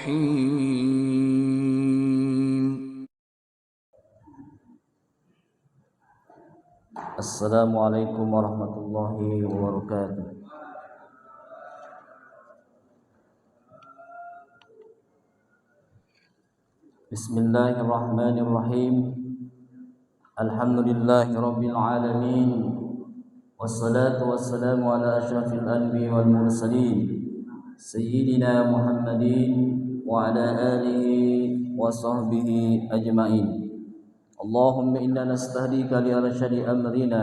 الرحيم. السلام عليكم ورحمة الله وبركاته. بسم الله الرحمن الرحيم. الحمد لله رب العالمين، والصلاة والسلام على أشرف الأنبياء والمرسلين سيدنا محمد وعلى آله وصحبه أجمعين. اللهم إنا نستهديك لأرشد أمرنا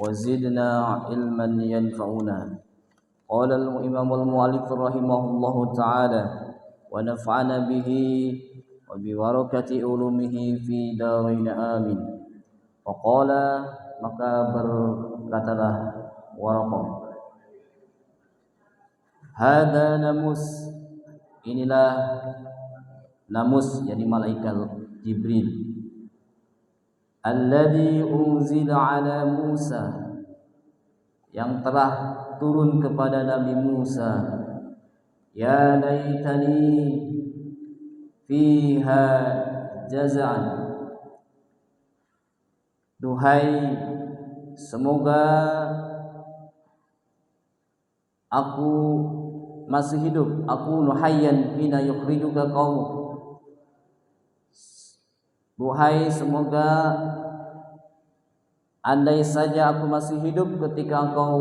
وزدنا علما ينفعنا. قال الإمام المؤلف رحمه الله تعالى: ونفعنا به وببركة علومه في دارين آمين. وقال maka berkatalah Waraqah, hada namus, inilah namus, yakni malaikat Jibril, alladzi unzila ala Musa, yang telah turun kepada Nabi Musa. Ya laitani fiha jaz'an, duhai semoga aku masih hidup, aku nuhayyan hina yukhrijuka qaumuk, duhai semoga andai saja aku masih hidup ketika engkau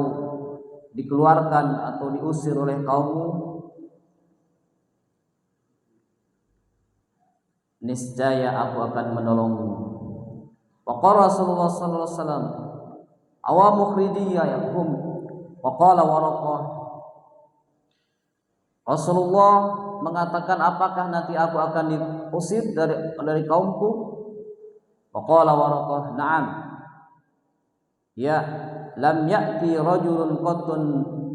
dikeluarkan atau diusir oleh kaummu, niscaya aku akan menolongmu. Waqala Rasulullah sallallahu alaihi wasallam, awa mukhridiya yakum. Waqala Waraqah, Rasulullah mengatakan, apakah nanti aku akan diusir dari kaumku? Waqala Waraqah, na'am. Ya, lam ya'ti rajulun qattun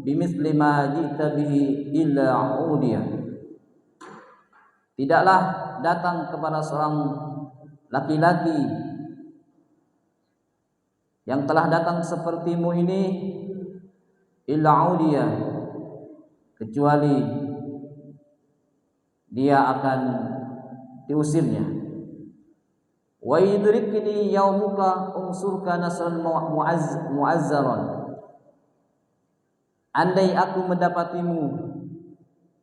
bimithli ma ji'ta bihi illa udiyah. Tidaklah datang kepada seorang laki-laki yang telah datang sepertimu ini illa udiyah, kecuali dia akan diusirnya. Wa yudrikni yaumuka unsurka nasran mu'azzaran, andai aku mendapatimu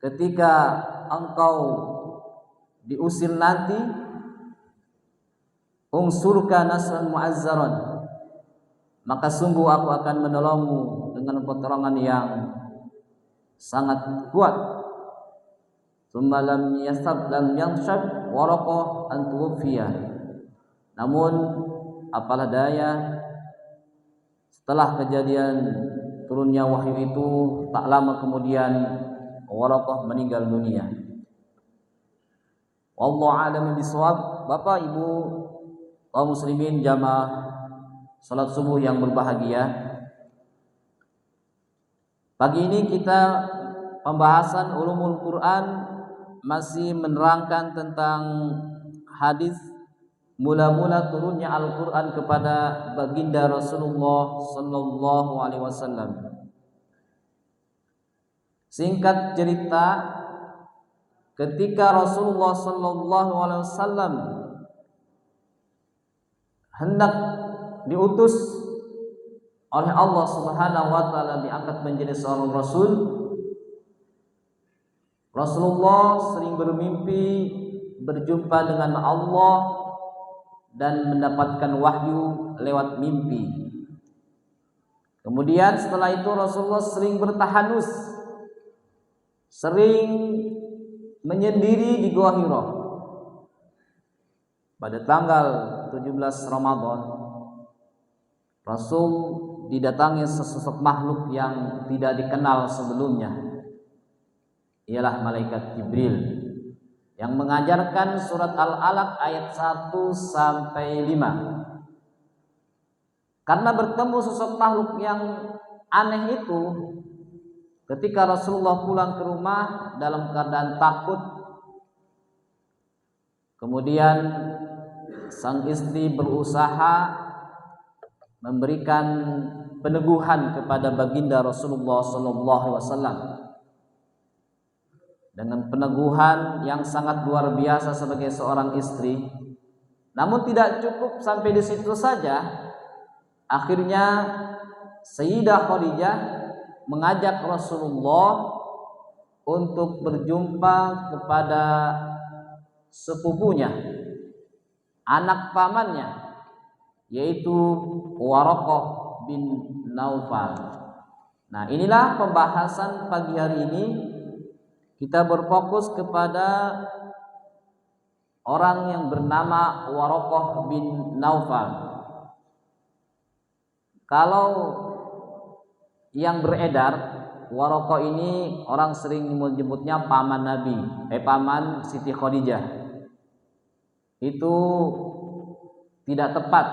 ketika engkau diusir nanti, unsurka nasran mu'azzaran, maka sungguh aku akan menolongmu dengan pertolongan yang sangat kuat. Tsumma lam yanshab Waraqah an tuwfiya, namun apalah daya, setelah kejadian turunnya wahyu itu tak lama kemudian Waraqah meninggal dunia. Wallahu a'lam bishawab. Bapak Ibu kaum muslimin jamaah salat subuh yang berbahagia, pagi ini kita pembahasan ulumul Quran masih menerangkan tentang hadis mula-mula turunnya Al-Quran kepada baginda Rasulullah sallallahu alaihi wasallam. Singkat cerita, ketika Rasulullah sallallahu alaihi wasallam hendak diutus oleh Allah Subhanahu wa taala, diangkat menjadi seorang rasul, Rasulullah sering bermimpi berjumpa dengan Allah dan mendapatkan wahyu lewat mimpi. Kemudian setelah itu Rasulullah sering bertahanus, sering menyendiri di Gua Hira. Pada tanggal 17 Ramadan, Rasul didatangi sesosok makhluk yang tidak dikenal sebelumnya. Ialah malaikat Jibril yang mengajarkan surat Al-Alaq ayat 1 sampai 5. Karena bertemu sosok makhluk yang aneh itu, ketika Rasulullah pulang ke rumah dalam keadaan takut, kemudian sang istri berusaha memberikan peneguhan kepada baginda Rasulullah sallallahu alaihi wasallam. dengan peneguhan yang sangat luar biasa sebagai seorang istri. Namun tidak cukup sampai di situ saja. Akhirnya Sayyidah Khadijah mengajak Rasulullah untuk berjumpa kepada sepupunya, anak pamannya, yaitu Waraqah bin Naufal. Nah, inilah pembahasan pagi hari ini. Kita berfokus kepada orang yang bernama Waraqah bin Naufal. Kalau yang beredar, Waraqah ini orang sering menyebutnya paman Nabi, paman Siti Khadijah. Itu tidak tepat.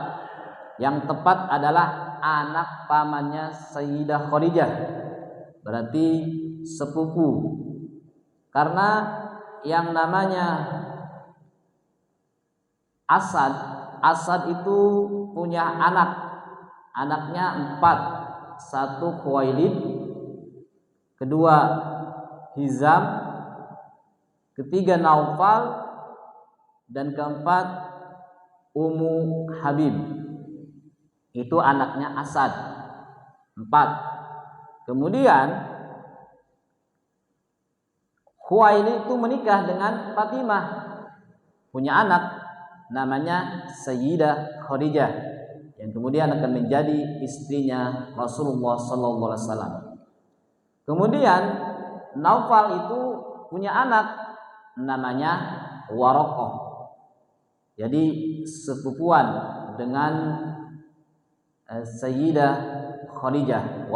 Yang tepat adalah anak pamannya Sayyidah Khadijah, berarti sepupu. Karena yang namanya Asad itu punya anaknya 4. 1 Khuwailid, kedua Hizam, ketiga Naufal, dan keempat Ummu Habib. Itu anaknya Asad, 4. Kemudian Khuwailid itu menikah dengan Fatimah, punya anak namanya Sayyidah Khadijah, yang kemudian akan menjadi istrinya Rasulullah SAW. Kemudian Naufal itu punya anak namanya Waraqah, jadi sepupuan dengan Sayyidah Khadijah.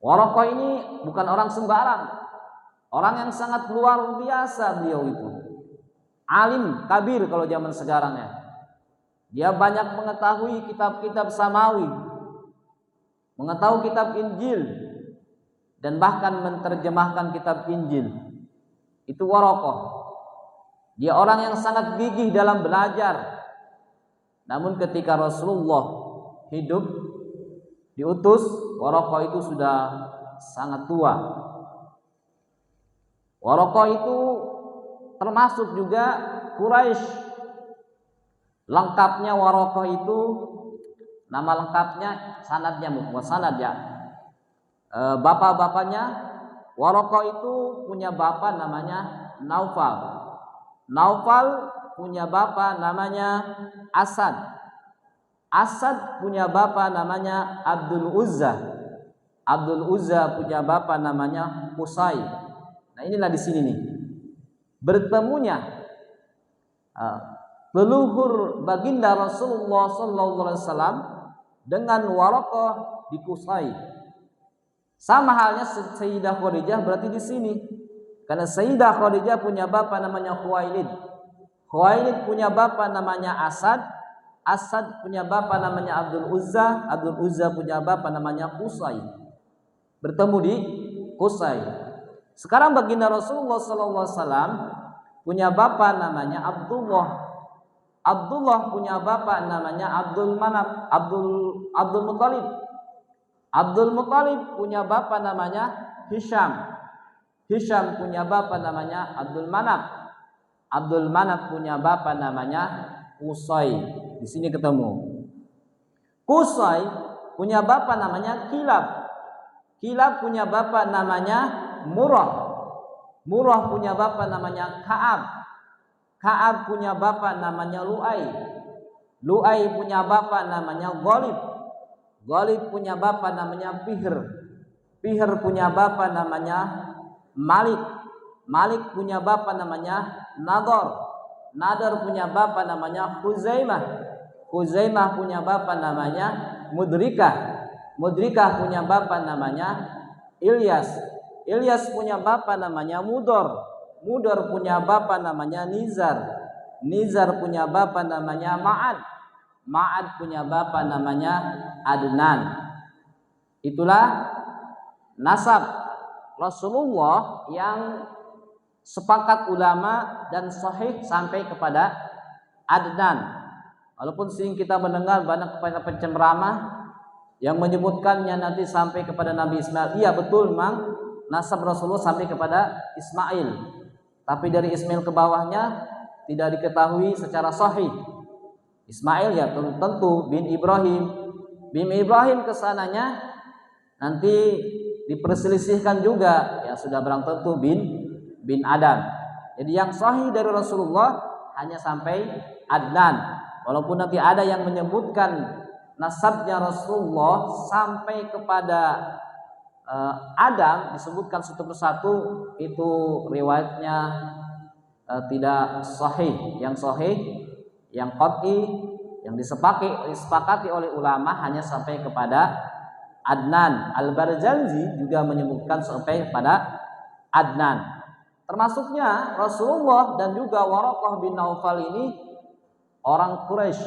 Waraqah ini bukan orang sembarang, orang yang sangat luar biasa. Beliau itu alim kabir kalau zaman sekarang ya. Dia banyak mengetahui kitab-kitab samawi, mengetahui kitab Injil, dan bahkan menerjemahkan kitab Injil. Itu Waraqah. Dia orang yang sangat gigih dalam belajar. Namun ketika Rasulullah hidup, diutus, Waraqah itu sudah sangat tua. Waraqah itu termasuk juga Quraisy. Lengkapnya Waraqah itu, nama lengkapnya, sanadnya bukan sanad ya. Bapak-bapaknya Waraqah itu punya bapak namanya Naufal. Naufal punya bapak namanya Asad. Asad punya bapak namanya Abdul Uzza. Abdul Uzza punya bapak namanya Qusay. Nah, inilah di sini nih bertemunya leluhur baginda Rasulullah SAW dengan Waraqah di Qusay. Sama halnya Sayyidah Khadijah berarti di sini, karena Sayyidah Khadijah punya bapak namanya Khuwailid. Khuwailid punya bapak namanya Asad. Asad punya bapak namanya Abdul Uzza. Abdul Uzza punya bapak namanya Qusay. Bertemu di Qusay. Sekarang baginda Rasulullah SAW punya bapak namanya Abdullah. Abdullah punya bapak namanya Abdul Muttalib. Abdul Muttalib punya bapak namanya Hisham. Hisham punya bapak namanya Abdul Manaf. Abdul Manaf punya bapak namanya Qusay. Di sini ketemu. Qusay punya bapak namanya Kilab. Kilab punya bapak namanya Murrah. Murrah punya bapak namanya Ka'ab. Ka'ab punya bapak namanya Lu'ay. Lu'ay punya bapak namanya Ghalib. Ghalib punya bapak namanya Fihr. Fihr punya bapak namanya Malik. Malik punya bapak namanya Nadar. Nadar punya bapak namanya Khuzaimah. Khuzaimah punya bapak namanya Mudrikah. Mudrikah punya bapak namanya Ilyas. Ilyas punya bapak namanya Mudar. Mudar punya bapak namanya Nizar. Nizar punya bapak namanya Ma'ad. Ma'ad punya bapak namanya Adnan. Itulah nasab Rasulullah yang sepakat ulama dan sahih sampai kepada Adnan. Walaupun sering kita mendengar banyak penceramah yang menyebutkannya nanti sampai kepada Nabi Ismail. Iya betul memang nasab Rasulullah sampai kepada Ismail. Tapi dari Ismail ke bawahnya tidak diketahui secara sahih. Ismail ya tentu bin Ibrahim. Bin Ibrahim kesananya nanti diperselisihkan juga, ya sudah barang tentu bin Adam. Jadi yang sahih dari Rasulullah hanya sampai Adnan. Walaupun nanti ada yang menyebutkan nasabnya Rasulullah sampai kepada Adam, disebutkan satu persatu, itu riwayatnya tidak sahih. Yang sahih, yang qat'i, yang disepakati oleh ulama hanya sampai kepada Adnan. Al-Barzanji juga menyebutkan sampai kepada Adnan. Termasuknya Rasulullah dan juga Waraqah bin Naufal ini orang Quraisy.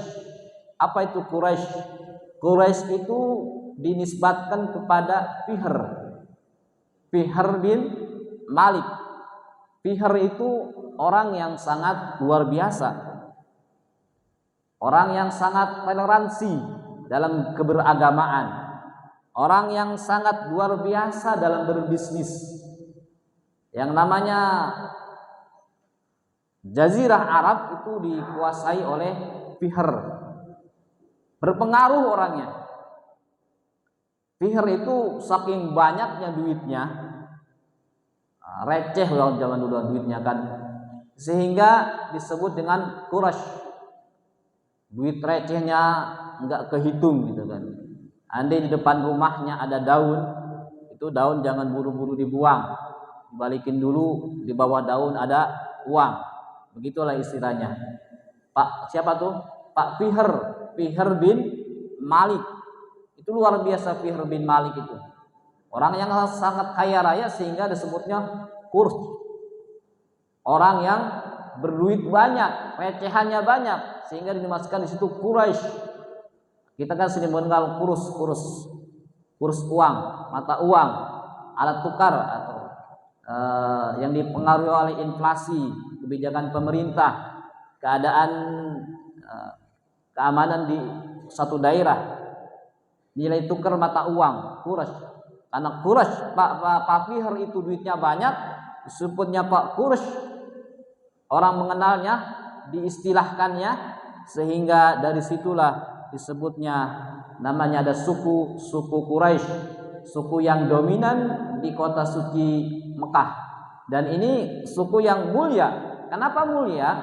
Apa itu Quraisy? Quraisy itu dinisbatkan kepada Fihr bin Malik. Fihr itu orang yang sangat luar biasa. Orang yang sangat toleransi dalam keberagamaan. Orang yang sangat luar biasa dalam berbisnis. Yang namanya Jazirah Arab itu dikuasai oleh Fihr. Berpengaruh orangnya. Fihr itu saking banyaknya duitnya, receh kalau zaman dulu duitnya kan, sehingga disebut dengan Quraisy. Duit recehnya enggak kehitung gitu kan. Andai di depan rumahnya ada daun, itu daun jangan buru-buru dibuang, dibalikin dulu, di bawah daun ada uang. Begitulah istilahnya. Pak siapa tuh? Pak Fihr bin Malik. Itu luar biasa Fihr bin Malik itu. Orang yang sangat kaya raya sehingga disebutnya Qurs. Orang yang berduit banyak, recehannya banyak sehingga dimasukkan di situ Quraisy. Kita kan sering mengenal kurs uang, mata uang, alat tukar atau yang dipengaruhi oleh inflasi, kebijakan pemerintah, keadaan keamanan di satu daerah, nilai tukar mata uang Quraisy. Karena Quraisy Pak Fihr itu duitnya banyak, disebutnya Pak Quraisy, orang mengenalnya, diistilahkannya, sehingga dari situlah disebutnya namanya ada suku Quraisy, suku yang dominan di kota suci Mekah. Dan ini suku yang mulia. Kenapa mulia?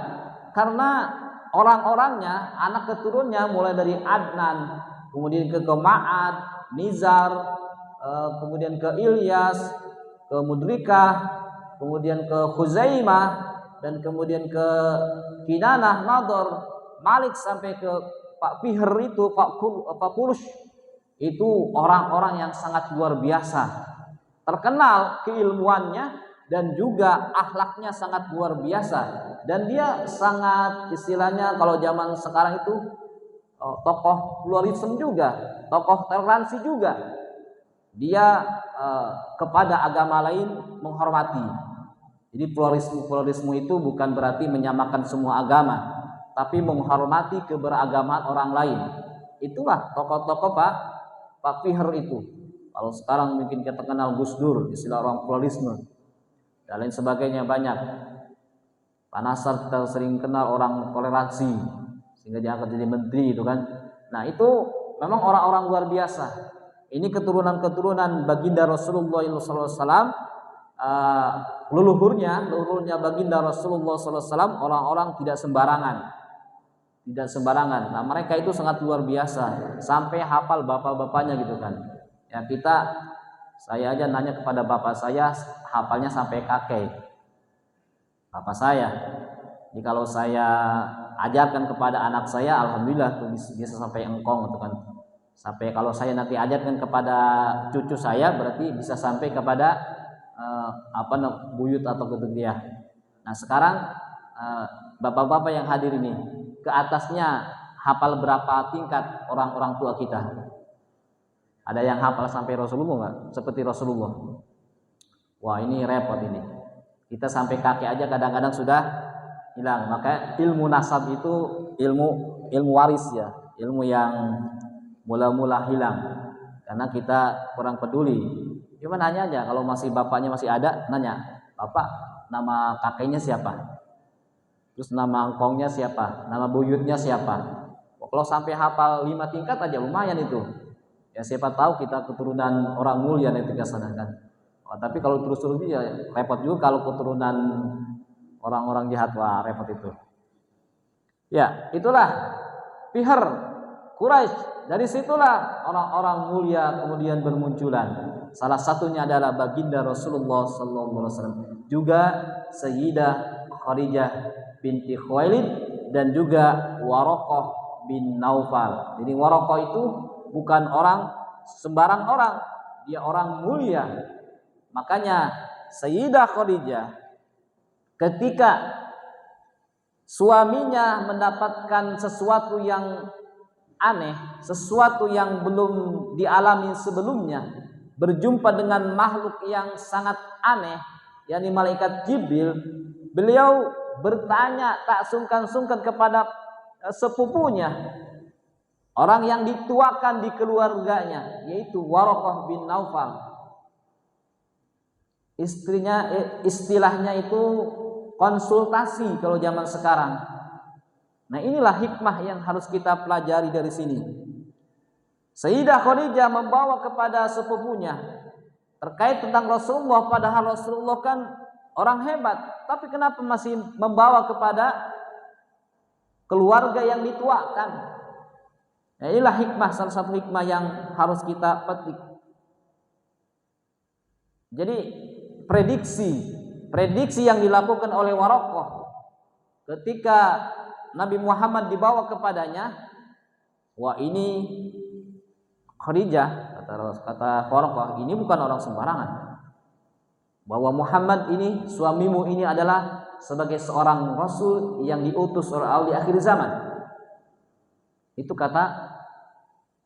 Karena orang-orangnya, anak keturunnya mulai dari Adnan, kemudian ke Ma'ad, Nizar, kemudian ke Ilyas, ke Mudrikah, kemudian ke Khuzaimah, dan kemudian ke Kinanah, Nador, Malik sampai ke Pak Fihr itu, Pak Quraisy, itu orang-orang yang sangat luar biasa, terkenal keilmuannya dan juga akhlaknya sangat luar biasa. Dan dia sangat, istilahnya kalau zaman sekarang itu tokoh pluralisme juga, tokoh toleransi juga. Dia kepada agama lain menghormati. Jadi pluralisme itu bukan berarti menyamakan semua agama, tapi menghormati keberagaman orang lain. Itulah tokoh-tokoh Pak Fihr itu. Kalau sekarang mungkin kita kenal Gus Dur, istilah orang pluralisme dan lain sebagainya banyak. Pak Nasar kita sering kenal orang toleransi sehingga diangkat jadi menteri itu kan. Nah itu memang orang-orang luar biasa. Ini keturunan-keturunan baginda Rasulullah SAW. Leluhurnya baginda Rasulullah SAW orang-orang tidak sembarangan. Nah mereka itu sangat luar biasa sampai hafal bapak-bapaknya gitu kan. Ya saya aja nanya kepada bapak saya, hafalnya sampai kakek bapak saya. Jadi kalau saya ajarkan kepada anak saya, alhamdulillah tuh bisa sampai engkong gitu kan. Sampai kalau saya nanti ajarkan kepada cucu saya, berarti bisa sampai kepada buyut atau keturunan. Nah sekarang bapak-bapak yang hadir ini, ke atasnya hafal berapa tingkat orang-orang tua kita? Ada yang hafal sampai Rasulullah nggak? Seperti Rasulullah. Wah ini repot ini. Kita sampai kakek aja kadang-kadang sudah hilang. Maka ilmu nasab itu ilmu waris ya, ilmu yang mula-mula hilang karena kita kurang peduli Cuma nanya aja, kalau masih bapaknya masih ada, nanya, "Bapak, nama kakeknya siapa? Terus nama engkongnya siapa? Nama buyutnya siapa?" Kalau sampai hafal 5 tingkat aja lumayan itu. Ya siapa tahu kita keturunan orang mulia nanti ke sana kan. Tapi kalau terus-terus ya repot juga kalau keturunan orang-orang jahat, wah repot itu. Ya, itulah Fihr Quraisy. Dari situlah orang-orang mulia kemudian bermunculan. Salah satunya adalah baginda Rasulullah sallallahu alaihi wasallam, juga Sayyidah Khadijah binti Khuwailid dan juga Waraqah bin Naufal. Jadi Waraqah itu bukan orang sembarang orang, dia orang mulia. Makanya Sayyidah Khadijah ketika suaminya mendapatkan sesuatu yang aneh, sesuatu yang belum dialami sebelumnya, berjumpa dengan makhluk yang sangat aneh, yakni malaikat Jibril, beliau bertanya tak sungkan-sungkan kepada sepupunya, orang yang dituakan di keluarganya, yaitu Waraqah bin Naufal. Istilahnya itu konsultasi kalau zaman sekarang. Nah, inilah hikmah yang harus kita pelajari dari sini. Sayyidah Khadijah membawa kepada sepupunya terkait tentang Rasulullah, padahal Rasulullah kan orang hebat, tapi kenapa masih membawa kepada keluarga yang dituakan? Nah, inilah hikmah, salah satu hikmah yang harus kita petik. Jadi prediksi yang dilakukan oleh Waraqah ketika Nabi Muhammad dibawa kepadanya, wah ini Khadijah, kata Waraqah, ini bukan orang sembarangan. Bahwa Muhammad ini, suamimu ini adalah sebagai seorang rasul yang diutus oleh Allah di akhir zaman. Itu kata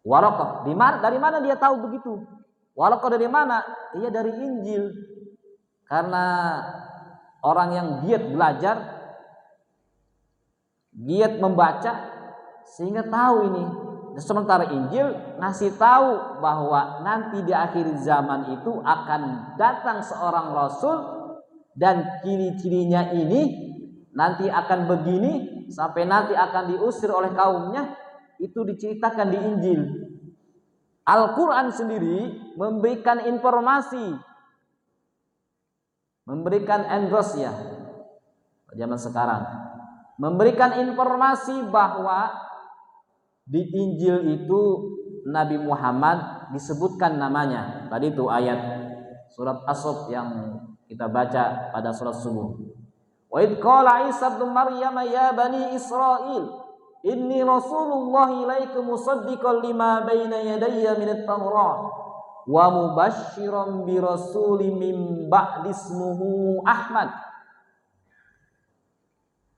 Waraqah. Dari mana dia tahu begitu? Waraqah dari mana? Iya dari Injil. Karena orang yang giat belajar, giat membaca, sehingga tahu ini. Sementara Injil ngasih tahu bahwa nanti di akhir zaman itu akan datang seorang rasul dan ciri-cirinya ini nanti akan begini sampai nanti akan diusir oleh kaumnya. Itu diceritakan di Injil. Al-Quran sendiri memberikan informasi, memberikan endorse ya zaman sekarang, memberikan informasi bahwa di Injil itu Nabi Muhammad disebutkan namanya. Tadi itu ayat surat As-Saff yang kita baca pada surat subuh. Wa idh qala Isa ibn Maryam ya bani Israil inni rasulullah ilaikum musaddiqan lima baina yadayya minat Taurat wa mubasysyiran bi rasulin min ba'di ismuhu Ahmad.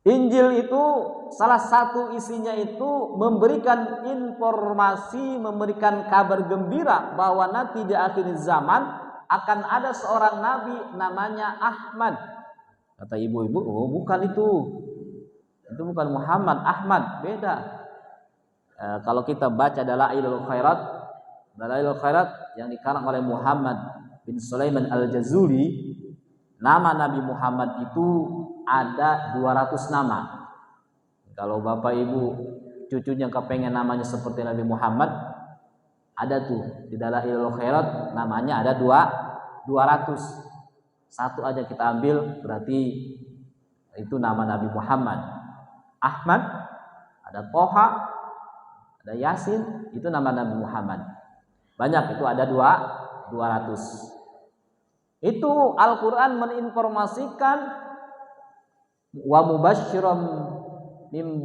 Injil itu salah satu isinya itu memberikan informasi, memberikan kabar gembira bahwa nanti di akhir zaman akan ada seorang nabi namanya Ahmad. Kata ibu-ibu, oh bukan itu bukan Muhammad, Ahmad, beda. Kalau kita baca Dalailul Khairat yang dikarang oleh Muhammad bin Sulaiman Al-Jazuli, nama Nabi Muhammad itu ada 200 nama. Kalau bapak ibu cucunya kepengen namanya seperti Nabi Muhammad, ada tuh di Dalailul Khairat namanya ada 200. Satu aja kita ambil berarti itu nama Nabi Muhammad. Ahmad, ada Toha, ada Yasin, itu nama Nabi Muhammad. Banyak, itu ada 200. Itu Al-Quran menginformasikan wa mubasysyiran mim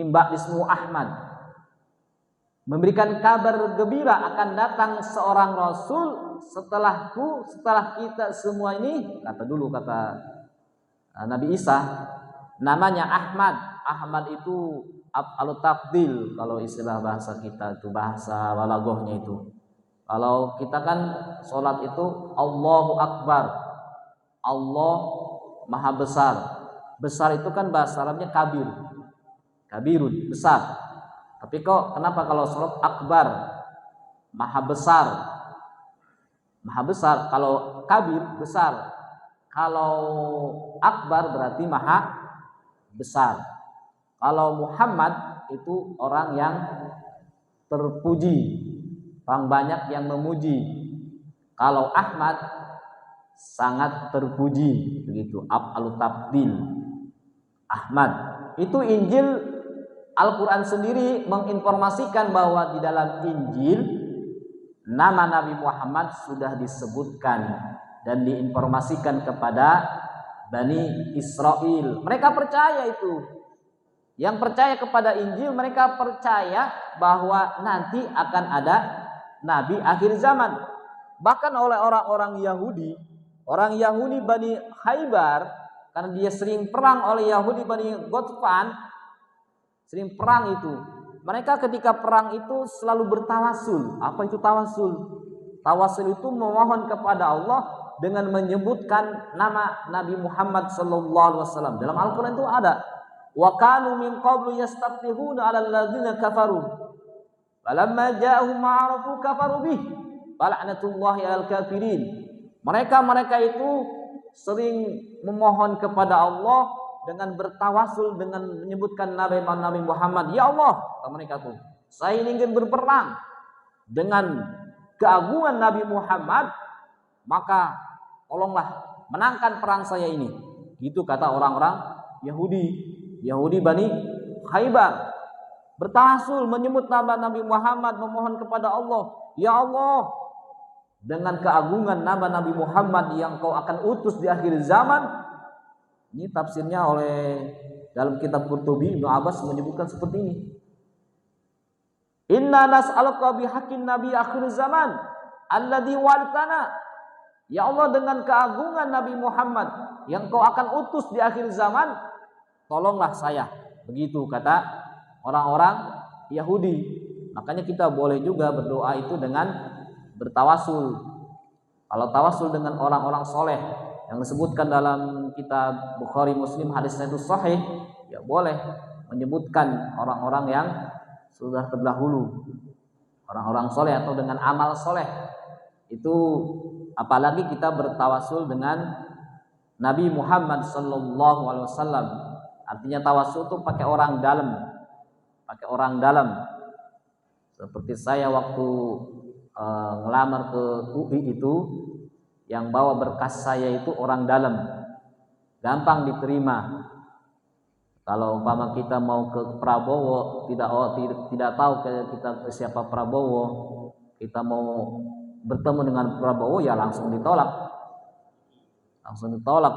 ba'dismu Ahmad, memberikan kabar gembira akan datang seorang rasul setelahku, setelah kita semua ini. Kata Nabi Isa namanya Ahmad. Ahmad itu af'alut tafdil kalau istilah bahasa kita itu, bahasa balaghahnya itu. Kalau kita kan sholat itu Allahu Akbar, Allah Maha Besar. Besar itu kan bahasa Arabnya kabir, kabirun, besar. Tapi kenapa kalau sholat akbar, Maha Besar? maha besar. Kalau kabir besar, kalau akbar berarti maha besar. Kalau Muhammad itu orang yang terpuji, orang banyak yang memuji. Kalau Ahmad sangat terpuji, begitu. Af'alu tafdil. Ahmad. Itu Injil, Al-Quran sendiri menginformasikan bahwa di dalam Injil nama Nabi Muhammad sudah disebutkan dan diinformasikan kepada Bani Israel. Mereka percaya itu. Yang percaya kepada Injil, mereka percaya bahwa nanti akan ada Nabi akhir zaman. Bahkan oleh orang-orang Yahudi, orang Yahudi Bani Khaybar, karena dia sering perang oleh Yahudi Bani Ghatfan, sering perang itu. Mereka ketika perang itu selalu bertawasul. Apa itu tawasul? Tawasul itu memohon kepada Allah dengan menyebutkan nama Nabi Muhammad SAW. Dalam Al-Quran itu ada. Wa kanu min qablu yastaftihuna 'alal ladzina kafaru. Falamma ja'ahum ma'arafu kafaru bih. Fala'natullahi 'alal kafirin. Mereka itu sering memohon kepada Allah dengan bertawasul, dengan menyebutkan Nabi Muhammad. Ya Allah, kata mereka tuh, saya ingin berperang dengan keagungan Nabi Muhammad, maka tolonglah menangkan perang saya ini. Gitu kata orang-orang Yahudi Bani Khaybar. Bertawasul, menyebut nama Nabi Muhammad, memohon kepada Allah. Ya Allah, dengan keagungan nama Nabi Muhammad yang kau akan utus di akhir zaman. Ini tafsirnya oleh dalam kitab Qurtubi, Ibnu Abbas menyebutkan seperti ini. Inna nas'aluka bihaqqin nabi akhir zaman alladhi wa'adtana. Ya Allah, dengan keagungan Nabi Muhammad yang kau akan utus di akhir zaman, tolonglah saya. Begitu kata orang-orang Yahudi. Makanya kita boleh juga berdoa itu dengan bertawasul. Kalau tawasul dengan orang-orang soleh yang disebutkan dalam kitab Bukhari Muslim, hadisnya itu sahih, ya boleh menyebutkan orang-orang yang sudah terdahulu, orang-orang soleh atau dengan amal soleh. Itu apalagi kita bertawasul dengan Nabi Muhammad SAW. Artinya tawasul itu pakai orang dalam. Seperti saya waktu ngelamar ke UI itu, yang bawa berkas saya itu orang dalam, gampang diterima. Kalau umpama kita mau ke Prabowo, tidak tahu kita siapa Prabowo, kita mau bertemu dengan Prabowo, ya langsung ditolak.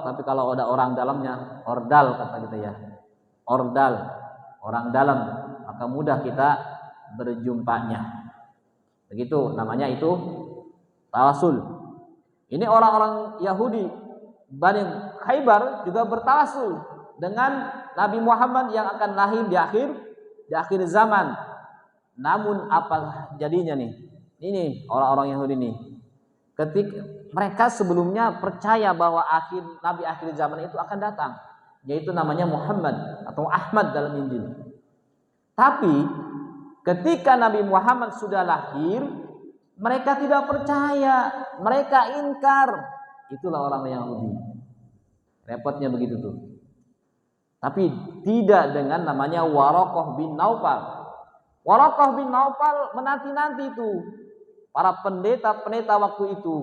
Tapi kalau ada orang dalamnya, ordal kata kita ya, ordal, orang dalam, maka mudah kita berjumpanya. Begitu namanya itu tawasul. Ini orang-orang Yahudi Bani Khaybar juga bertawasul dengan Nabi Muhammad yang akan lahir di akhir zaman. Namun apa jadinya nih? Ini orang-orang Yahudi nih. Ketika mereka sebelumnya percaya bahwa Nabi akhir zaman itu akan datang, yaitu namanya Muhammad atau Ahmad dalam Injil. Tapi ketika Nabi Muhammad sudah lahir, mereka tidak percaya, mereka ingkar. Itulah orang Yahudi. Repotnya begitu tuh. Tapi tidak dengan namanya Waraqah bin Naufal. Waraqah bin Naufal menanti-nanti itu para pendeta-pendeta waktu itu,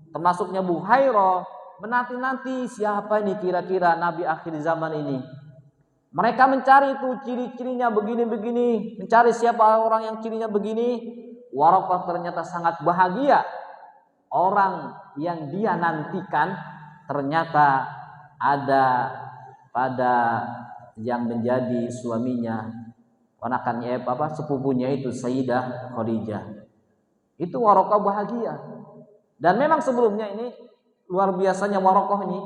termasuknya Buhairah, menanti-nanti siapa ini kira-kira Nabi akhir zaman ini. Mereka mencari itu ciri-cirinya begini-begini, mencari siapa orang yang cirinya begini. Waraqah ternyata sangat bahagia. Orang yang dia nantikan ternyata ada pada yang menjadi suaminya, ponakannya sepupunya itu Sayyidah Khadijah. Itu Waraqah bahagia. Dan memang sebelumnya ini luar biasanya Waraqah ini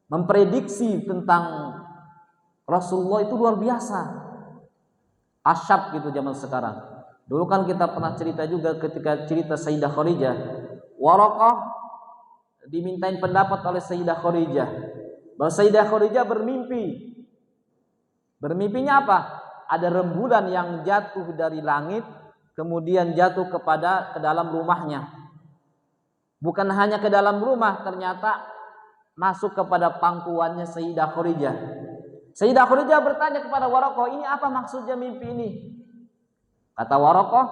memprediksi tentang Rasulullah itu luar biasa. Asyab gitu zaman sekarang. Dulu kan kita pernah cerita juga ketika cerita Sayyidah Khadijah, Waraqah dimintain pendapat oleh Sayyidah Khadijah bahwa Sayyidah Khadijah bermimpi. Bermimpinya apa? Ada rembulan yang jatuh dari langit kemudian jatuh ke dalam rumahnya. Bukan hanya ke dalam rumah, ternyata masuk kepada pangkuannya Sayyidah Khadijah. Sayyidah Khadijah bertanya kepada Waraqah, ini apa maksudnya mimpi ini? Kata Waraqah,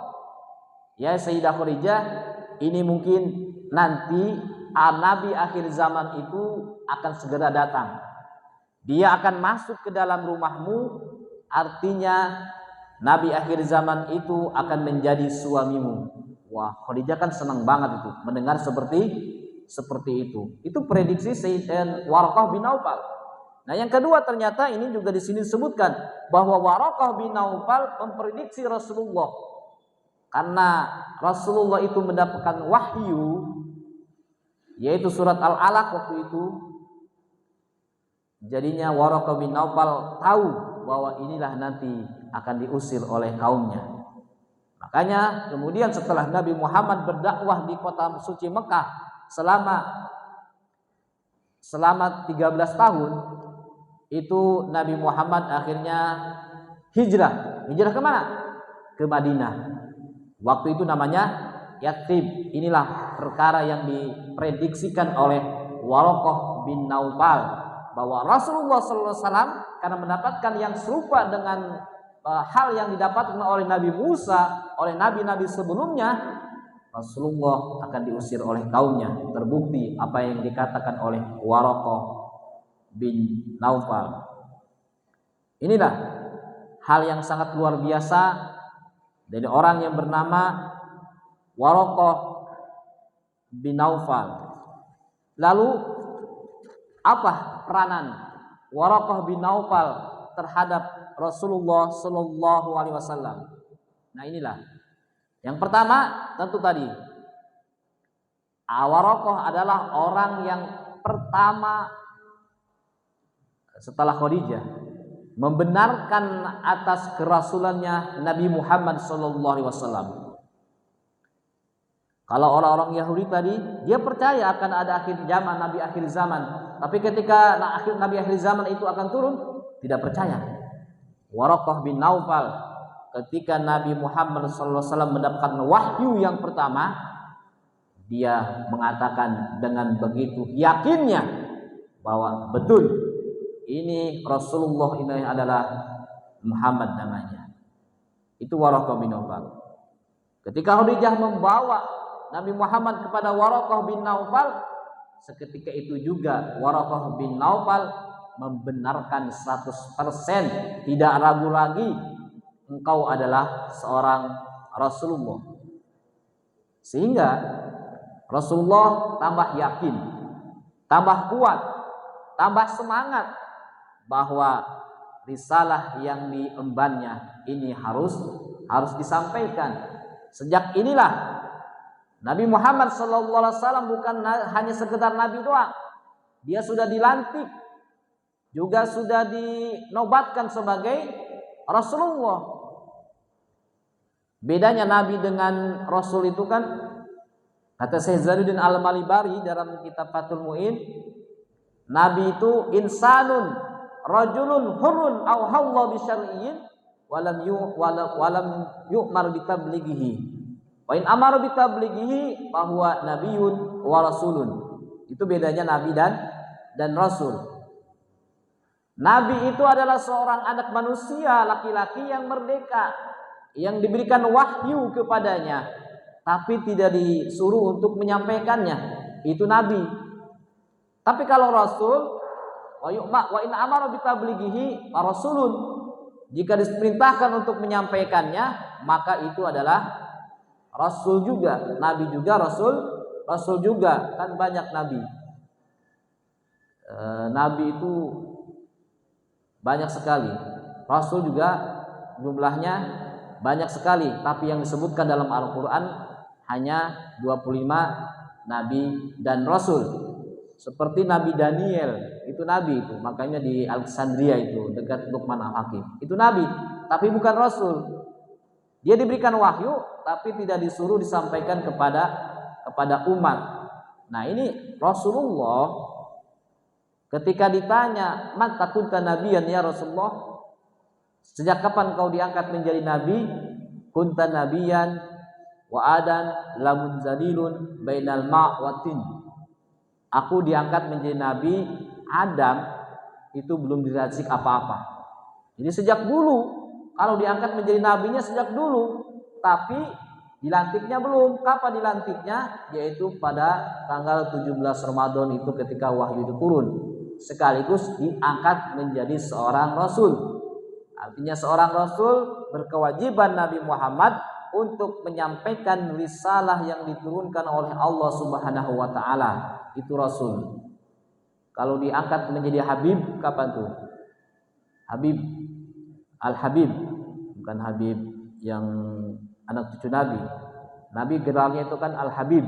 ya Sayyidah Khadijah, ini mungkin nanti Nabi akhir zaman itu akan segera datang. Dia akan masuk ke dalam rumahmu, artinya Nabi akhir zaman itu akan menjadi suamimu. Wah, Khadijah kan senang banget itu mendengar seperti itu. Itu prediksi Sayyid Waraqah bin Naufal. Nah, yang kedua ternyata ini juga di sini disebutkan bahwa Waraqah bin Naufal memprediksi Rasulullah. Karena Rasulullah itu mendapatkan wahyu, yaitu surat Al-Alaq waktu itu. Jadinya Waraqah bin Naufal tahu bahwa inilah nanti akan diusir oleh kaumnya. Makanya kemudian setelah Nabi Muhammad berdakwah di kota suci Mekah selama 13 tahun, itu Nabi Muhammad akhirnya hijrah. Hijrah kemana? Ke Madinah. Waktu itu namanya Yathrib. Inilah perkara yang diprediksikan oleh Waraqah bin Naufal, bahwa Rasulullah SAW karena mendapatkan yang serupa dengan hal yang didapatkan oleh Nabi Musa, oleh nabi-nabi sebelumnya, Rasulullah akan diusir oleh kaumnya. Terbukti apa yang dikatakan oleh Waraqah bin Naufal. Inilah hal yang sangat luar biasa dari orang yang bernama Waraqah bin Naufal. Lalu apa peranan Waraqah bin Naufal terhadap Rasulullah Sallallahu Alaihi Wasallam? Nah, inilah yang pertama, tentu tadi Waraqah adalah orang yang pertama setelah Khadijah membenarkan atas kerasulannya Nabi Muhammad Sallallahu Alaihi Wasallam. Kalau orang-orang Yahudi tadi, dia percaya akan ada akhir zaman, Nabi akhir zaman. Tapi ketika Nabi akhir zaman itu akan turun, tidak percaya. Waraqah bin Naufal, ketika Nabi Muhammad SAW mendapatkan wahyu yang pertama, dia mengatakan dengan begitu yakinnya bahwa betul ini Rasulullah, ini adalah Muhammad namanya. Itu Waraqah bin Naufal. Ketika Khadijah membawa Nabi Muhammad kepada Waraqah bin Naufal, seketika itu juga Waraqah bin Naufal membenarkan 100%, tidak ragu lagi, engkau adalah seorang Rasulullah. Sehingga Rasulullah tambah yakin, tambah kuat, tambah semangat bahwa risalah yang diembannya ini harus disampaikan. Sejak inilah Nabi Muhammad SAW bukan hanya sekedar Nabi doang. Dia sudah dilantik, juga sudah dinobatkan sebagai Rasulullah. Bedanya Nabi dengan Rasul itu kan, kata Syekh Zainuddin Al-Malibari dalam kitab Fathul Mu'in, Nabi itu insanun rajulun hurrun aw halla bi syar'iyyin walam yu'mar bi tablighihi. Wa in amara bi tablighihi bahwa nabiyyun wa rasulun. Itu bedanya Nabi dan Rasul. Nabi itu adalah seorang anak manusia laki-laki yang merdeka, yang diberikan wahyu kepadanya, tapi tidak disuruh untuk menyampaikannya. Itu Nabi. Tapi kalau Rasul, wa in amara bi tablighihi rasulun, jika diperintahkan untuk menyampaikannya, maka itu adalah Rasul juga. Nabi juga, Rasul juga. Kan banyak Nabi. Nabi itu banyak sekali. Rasul juga jumlahnya banyak sekali. Tapi yang disebutkan dalam Al-Quran hanya 25 Nabi dan Rasul. Seperti Nabi Daniel, itu Nabi itu. Makanya di Alexandria itu, dekat Luqman Al-Hakim. Itu Nabi, tapi bukan Rasul. Dia diberikan wahyu, tapi tidak disuruh disampaikan kepada umat. Nah, ini Rasulullah ketika ditanya, "Mata kunta nabiyan ya Rasulullah?" Sejak kapan kau diangkat menjadi nabi? Kunta nabiyan wa adan lamun zalilun bainal ma' wa tin. Aku diangkat menjadi nabi, Adam itu belum diracik apa-apa. Jadi sejak dulu kalau diangkat menjadi nabinya sejak dulu, tapi dilantiknya belum. Kapan dilantiknya? Yaitu pada tanggal 17 Ramadan itu ketika wahyu itu turun. Sekaligus diangkat menjadi seorang rasul. Artinya seorang rasul berkewajiban Nabi Muhammad untuk menyampaikan risalah yang diturunkan oleh Allah Subhanahu wa taala. Itu rasul. Kalau diangkat menjadi habib kapan tuh? Habib Al-Habib, bukan Habib yang anak cucu Nabi. Nabi gelarnya itu kan Al-Habib,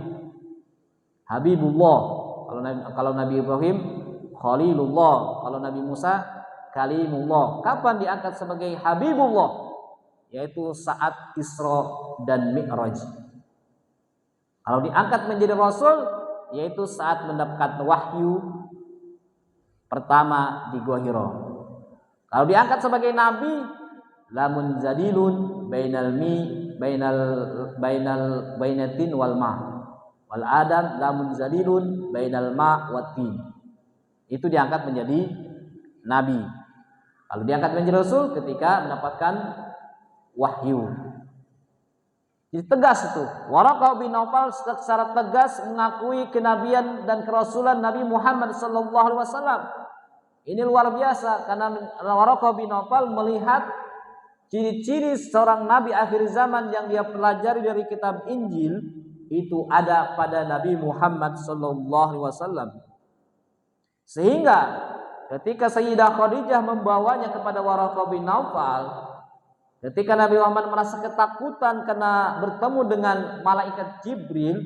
Habibullah. Kalau Nabi Ibrahim Khalilullah, kalau Nabi Musa Kalimullah. Kapan diangkat sebagai Habibullah? Yaitu saat Isra dan Mi'raj. Kalau diangkat menjadi Rasul, yaitu saat mendapat wahyu pertama di Gua Hira. Kalau diangkat sebagai nabi, lamun zadilun bainatin wal ma wal adam lamun zadilun bainal ma watin. Itu diangkat menjadi nabi. Kalau diangkat menjadi rasul ketika mendapatkan wahyu. Jadi tegas itu. Waraqah bin Naufal secara tegas mengakui kenabian dan kerasulan Nabi Muhammad sallallahu alaihi wasallam. Ini luar biasa karena Waraqah bin Naufal melihat ciri-ciri seorang nabi akhir zaman yang dia pelajari dari kitab Injil itu ada pada Nabi Muhammad sallallahu alaihi wasallam. Sehingga ketika Sayyidah Khadijah membawanya kepada Waraqah bin Naufal, ketika Nabi Muhammad merasa ketakutan karena bertemu dengan malaikat Jibril,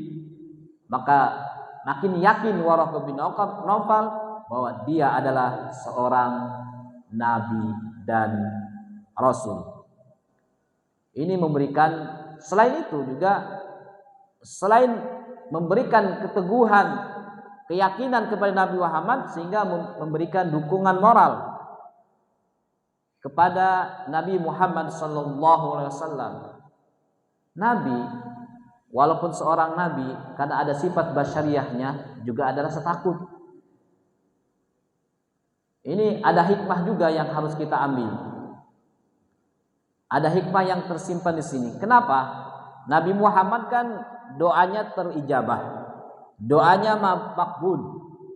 maka makin yakin Waraqah bin Naufal bahwa dia adalah seorang nabi dan rasul. Ini memberikan, selain itu juga, selain memberikan keteguhan, keyakinan kepada Nabi Muhammad, sehingga memberikan dukungan moral kepada Nabi Muhammad sallallahu alaihi wasallam. Nabi, walaupun seorang nabi, karena ada sifat basyariahnya, juga adalah setakut. Ini ada hikmah juga yang harus kita ambil. Ada hikmah yang tersimpan di sini. Kenapa? Nabi Muhammad kan doanya terijabah. Doanya makbul.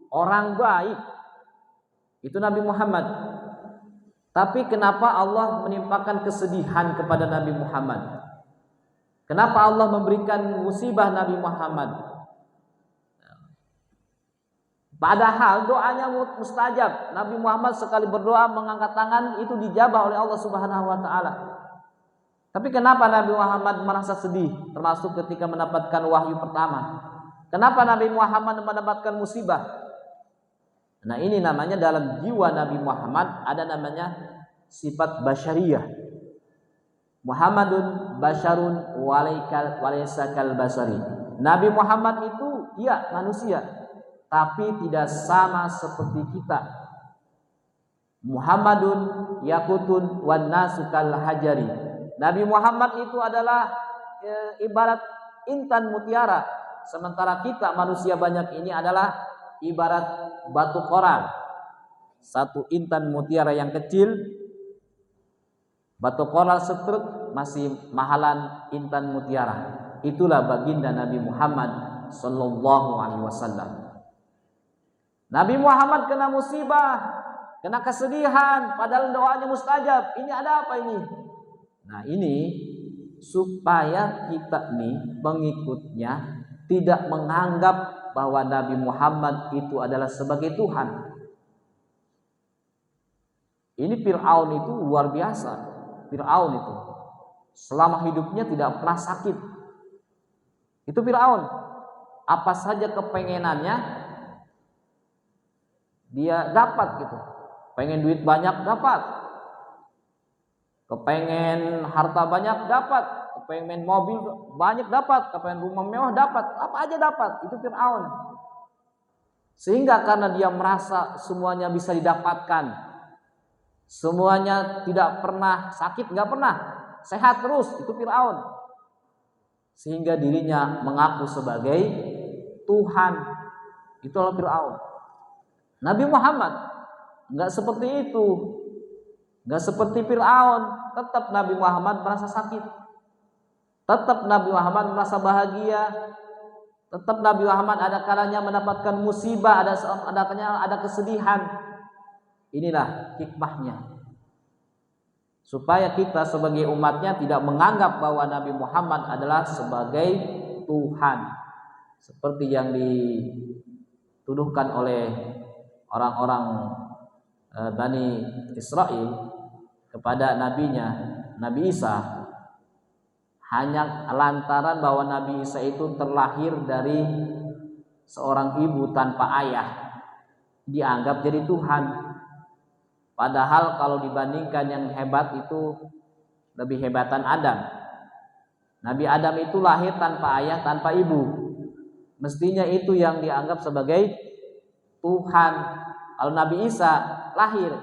Orang baik. Itu Nabi Muhammad. Tapi kenapa Allah menimpakan kesedihan kepada Nabi Muhammad? Kenapa Allah memberikan musibah Nabi Muhammad? Padahal doanya mustajab. Nabi Muhammad sekali berdoa mengangkat tangan itu dijabah oleh Allah Subhanahu wa taala. Tapi kenapa Nabi Muhammad merasa sedih termasuk ketika mendapatkan wahyu pertama? Kenapa Nabi Muhammad mendapatkan musibah? Nah, ini namanya dalam jiwa Nabi Muhammad ada namanya sifat basyariyah. Muhammadun basyarun walaysa kal basari. Nabi Muhammad itu ya manusia, tapi tidak sama seperti kita. Muhammadun yakutun wan nasu kal hajari. Nabi Muhammad itu adalah ibarat intan mutiara, sementara kita manusia banyak ini adalah ibarat batu koral. Satu intan mutiara yang kecil, batu koral setruk masih mahalan intan mutiara. Itulah baginda Nabi Muhammad sallallahu alaihi wasallam. Nabi Muhammad kena musibah, kena kesedihan, padahal doanya mustajab. Ini ada apa ini? Nah, ini supaya kita nih pengikutnya tidak menganggap bahwa Nabi Muhammad itu adalah sebagai Tuhan. Ini Fir'aun itu luar biasa. Fir'aun itu selama hidupnya tidak pernah sakit. Itu Fir'aun. Apa saja kepengenannya dia dapat gitu. Pengen duit banyak dapat. Kepengen harta banyak dapat. Kepengen mobil banyak dapat. Kepengen rumah mewah dapat. Apa aja dapat. Itu Fir'aun. Sehingga karena dia merasa semuanya bisa didapatkan, semuanya tidak pernah sakit, nggak pernah, sehat terus, itu Fir'aun. sehingga dirinya mengaku sebagai Tuhan. Itulah Fir'aun. Nabi Muhammad enggak seperti itu. Enggak seperti Fir'aun. Tetap Nabi Muhammad merasa sakit. Tetap Nabi Muhammad merasa bahagia. Tetap Nabi Muhammad ada kalanya mendapatkan musibah, ada kesedihan. Inilah hikmahnya. Supaya kita sebagai umatnya tidak menganggap bahwa Nabi Muhammad adalah sebagai Tuhan, seperti yang dituduhkan oleh orang-orang Bani Israel kepada nabinya Nabi Isa, hanya lantaran bahwa Nabi Isa itu terlahir dari seorang ibu tanpa ayah, dianggap jadi Tuhan. Padahal kalau dibandingkan yang hebat itu lebih hebatan Adam. Nabi Adam itu lahir tanpa ayah, tanpa ibu. Mestinya itu yang dianggap sebagai Tuhan. Kalau Nabi Isa lahir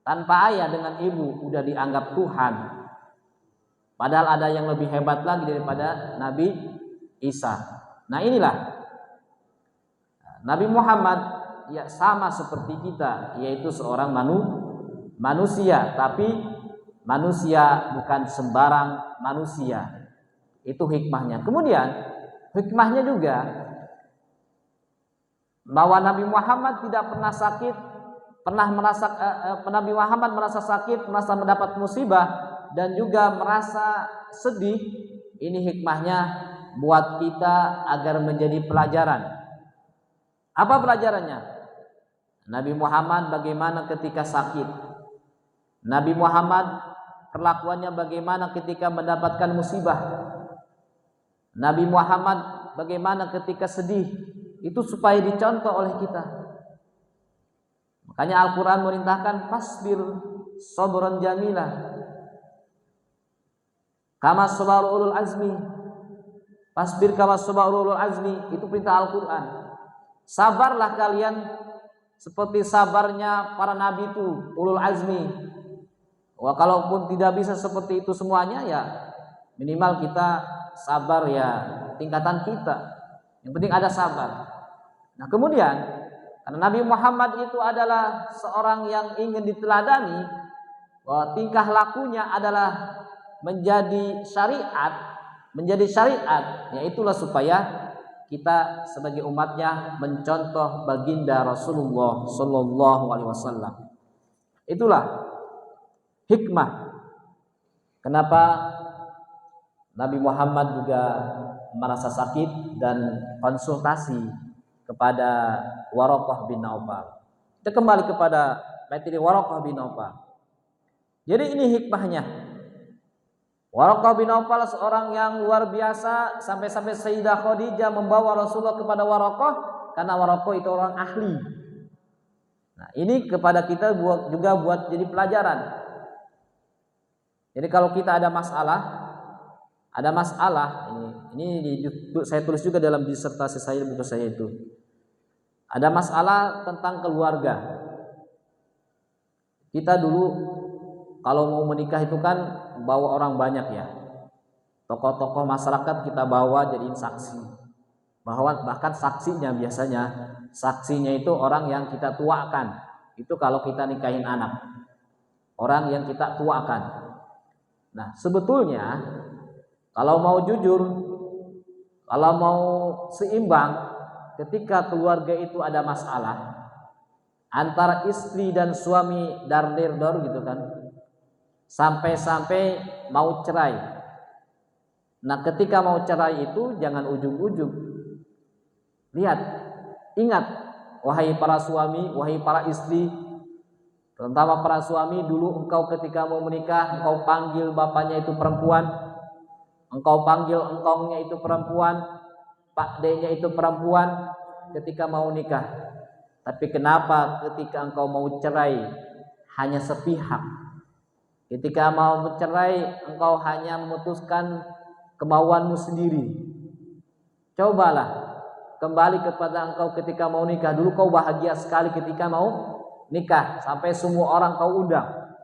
tanpa ayah dengan ibu, udah dianggap Tuhan. Padahal ada yang lebih hebat lagi daripada Nabi Isa. Nah inilah Nabi Muhammad ya sama seperti kita, yaitu seorang manusia, tapi manusia bukan sembarang manusia. Itu hikmahnya. Kemudian hikmahnya juga bahwa Nabi Muhammad tidak pernah sakit, Nabi Muhammad merasa sakit, merasa mendapat musibah, dan juga merasa sedih. Ini hikmahnya buat kita agar menjadi pelajaran. Apa pelajarannya? Nabi Muhammad bagaimana ketika sakit. Nabi Muhammad perlakuannya bagaimana ketika mendapatkan musibah. Nabi Muhammad bagaimana ketika sedih. Itu supaya dicontoh oleh kita. Makanya Al-Quran merintahkan fasbir sabran jamilah kama sabaru ulul azmi. Fasbir kama sabaru ulul azmi, itu perintah Al-Quran. Sabarlah kalian seperti sabarnya para nabi itu, ulul azmi. Wah, kalaupun tidak bisa seperti itu semuanya, ya minimal kita sabar ya tingkatan kita. Yang penting ada sabar. Nah kemudian karena Nabi Muhammad itu adalah seorang yang ingin diteladani, bahwa tingkah lakunya adalah menjadi syariat, yaitulah supaya kita sebagai umatnya mencontoh baginda Rasulullah Sallallahu Alaihi Wasallam. Itulah hikmah kenapa Nabi Muhammad juga merasa sakit dan konsultasi kepada Waraqah bin Naufal. Kita kembali kepada materi Waraqah bin Naufal. Jadi ini hikmahnya. Waraqah bin Naufal seorang yang luar biasa, sampai-sampai Sayyidah Khadijah membawa Rasulullah kepada Waraqah karena Waraqah itu orang ahli. Nah, ini kepada kita juga buat jadi pelajaran. Jadi kalau kita ada masalah ini saya tulis juga dalam disertasi saya, buku saya itu. Ada masalah tentang keluarga. Kita dulu kalau mau menikah itu kan bawa orang banyak ya. Tokoh-tokoh masyarakat kita bawa jadiin saksi. Bahkan saksinya itu orang yang kita tuakan. Itu kalau kita nikahin anak. Orang yang kita tuakan. Nah, sebetulnya kalau mau jujur, kalau mau seimbang, ketika keluarga itu ada masalah antara istri dan suami dar-der-dor gitu kan, sampai mau cerai. Nah ketika mau cerai itu jangan ujug-ujug. Lihat, ingat, wahai para suami, wahai para istri, terutama para suami, dulu engkau ketika mau menikah, engkau panggil bapaknya itu perempuan, engkau panggil engkongnya itu perempuan, pak D-nya itu perempuan ketika mau nikah. Tapi kenapa ketika engkau mau cerai hanya sepihak? Ketika mau bercerai, engkau hanya memutuskan kemauanmu sendiri. Cobalah kembali kepada engkau ketika mau nikah. Dulu kau bahagia sekali ketika mau nikah, sampai semua orang kau undang.